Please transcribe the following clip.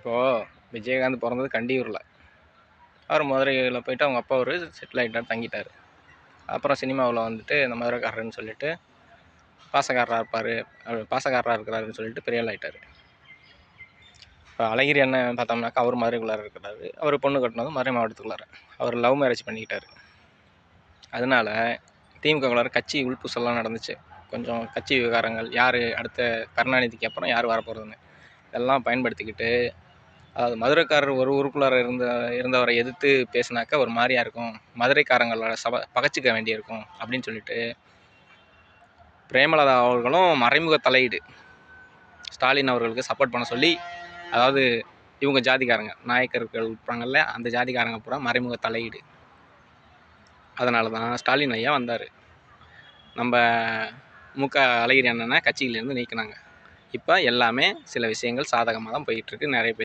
இப்போது விஜயகாந்த் பிறந்தது கண்டியூரில். அவர் மதுரையில் போயிட்டு அவங்க அப்பா ஒரு செட்டில் ஆகிட்டார், தங்கிட்டார். அப்புறம் சினிமாவில் வந்துட்டு இந்த மதுரைக்காரர்னு சொல்லிட்டு பாசக்காரராக இருப்பார், பாசக்காரராக இருக்கிறாருன்னு சொல்லிட்டு பெரிய ஆள் ஆகிட்டார். இப்போ அழகிரி அண்ணன் பார்த்தோம்னாக்கா அவர் மதுரைக்குள்ளார இருக்கிறாரு. அவர் பொண்ணு கட்டினதும் மதுரை மாவட்டத்துக்குள்ளார. அவர் லவ் மேரேஜ் பண்ணிக்கிட்டார். அதனால திமுகக்குள்ளார கட்சி உள்பூசல்லாம் நடந்துச்சு. கொஞ்சம் கட்சி விவகாரங்கள், யார் அடுத்த கருணாநிதிக்கு அப்புறம் யார் வரப்போகிறதுன்னு இதெல்லாம் பயன்படுத்திக்கிட்டு, அதாவது மதுரைக்காரர் ஒரு ஊருக்குள்ளார இருந்தவரை எதிர்த்து பேசினாக்கா ஒரு மாதிரியா இருக்கும், மதுரைக்காரங்களோட பகச்சிக்க வேண்டியிருக்கும் அப்படின்னு சொல்லிட்டு பிரேமலதா அவர்களும் மறைமுக தலையீடு ஸ்டாலின் அவர்களுக்கு சப்போர்ட் பண்ண சொல்லி, அதாவது இவங்க ஜாதிக்காரங்க நாயக்கர்கள் இருப்பாங்கல்ல, அந்த ஜாதிக்காரங்க பூரா மறைமுக தலையீடு. அதனால தான் ஸ்டாலின் ஐயா வந்தார். நம்ம அழகிரி அண்ணனை கட்சியிலேருந்து நீக்கினாங்க. இப்போ எல்லாமே சில விஷயங்கள் சாதகமாக தான் போயிட்டுருக்கு. நிறைய பேர்